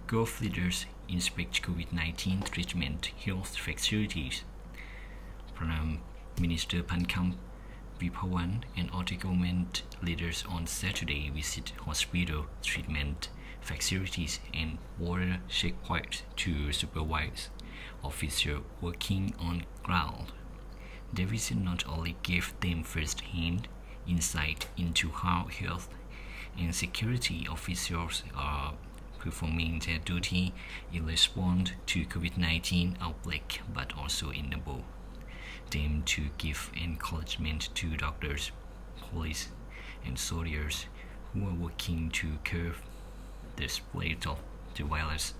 Govt leaders inspect COVID-19 treatment health facilities. Prime Minister Pankam Vipawan and other government leaders on Saturday visit hospital treatment facilities and border checkpoints to supervise officers working on ground. The visit not only gave them first-hand insight into how health and security officials are performing their duty in response to COVID-19 outbreak, but also enable them to give encouragement to doctors, police, and soldiers who are working to curb the spread of the virus.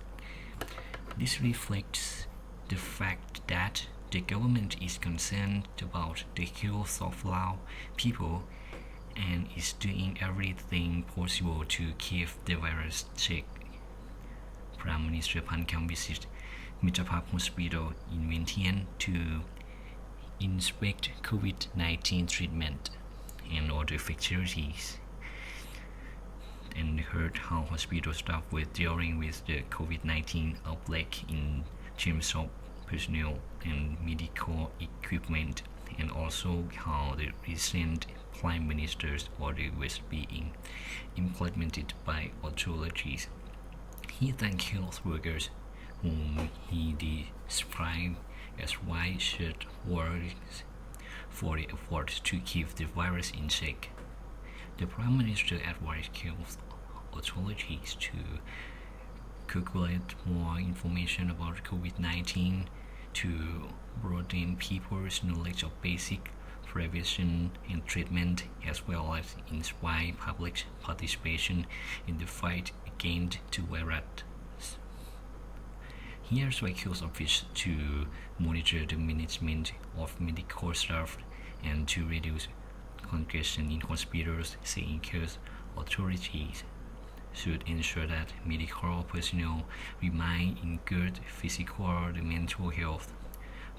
This reflects the fact that the government is concerned about the health of our people and is doing everything possible to keep the virus checked. Prime Minister Pankam visited Mitraphab Hospital in Vientiane to inspect COVID-19 treatment and other facilities and heard how hospital staff were dealing with the COVID-19 outbreak in terms of personnel and medical equipment, and also how the recent Prime Minister's order was being implemented by authorities. He thanked health workers, whom he described as white-shirt warriors, for the efforts to keep the virus in check. The Prime Minister advised health authorities to calculate more information about COVID-19 to broaden people's knowledge of basic prevention and treatment, as well as inspire public participation in the fight against the virus. He also accused officials to monitor the management of medical staff and to reduce congestion in hospitals, saying health authorities should ensure that medical personnel remain in good physical and mental health.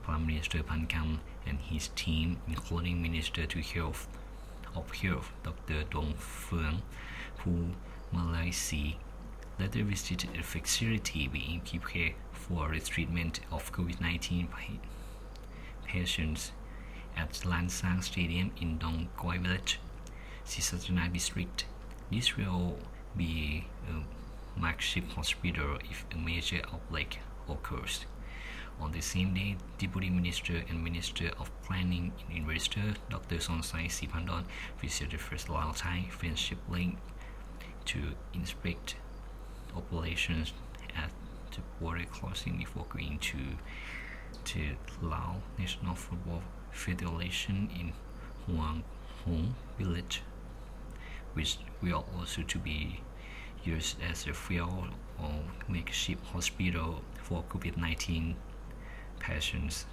Prime Minister Pankam and his team, including Minister of Health Dr. Dong Phuong Phu Malaysia, later visited a facility being prepared for the treatment of COVID-19 patients at Lansang Stadium in Dong Quai Village, Sisatana District. This will be a makeshift hospital if a major outbreak occurs. On the same day, Deputy Minister and Minister of Planning and Investor Dr. Sonsai Siphandon visited the first Lao Thai friendship link to inspect operations at the border crossing before going to Lao National Football Federation in Huang Hong Village, which will also to be used as a field or makeshift hospital for COVID-19 patients.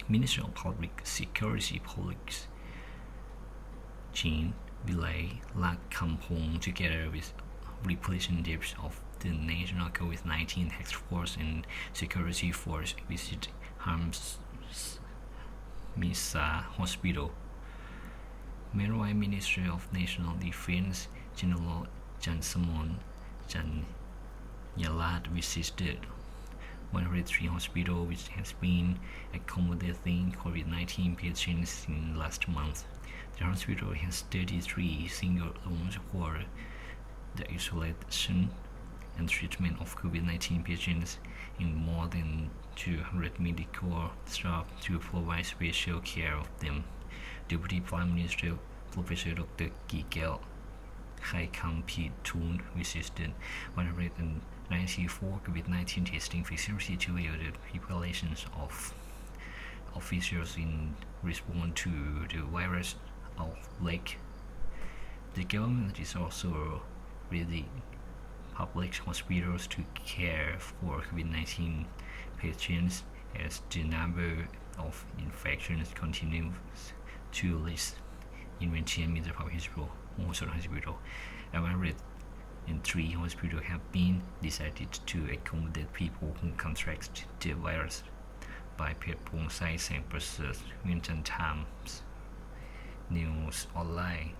Minister of Public Security Police Chin Vilay Lak Kampong, together with representatives of the National COVID-19 Task Force and Security Force, visit Hams Misa Hospital. Meanwhile, Minister of National Defense General Jansamon Janyalat visited 103 hospital which has been accommodating COVID-19 patients in last month. The hospital has 33 single rooms for the isolation and treatment of COVID-19 patients and more than 200 medical staff to provide special care of them. Deputy Prime Minister Professor Dr. Kikel Khaikamphitun visited 194 COVID-19 testing facilities to view the preparations of officials in response to the virus outbreak. The government is also ready public hospitals to care for COVID-19 patients as the number of infections continues to rise. In Vientiane, Mitraphab Hospital, 103 hospitals have been decided to accommodate people who contract the virus by Phetpong Sai Sang Prasert, Vientiane Times News Online.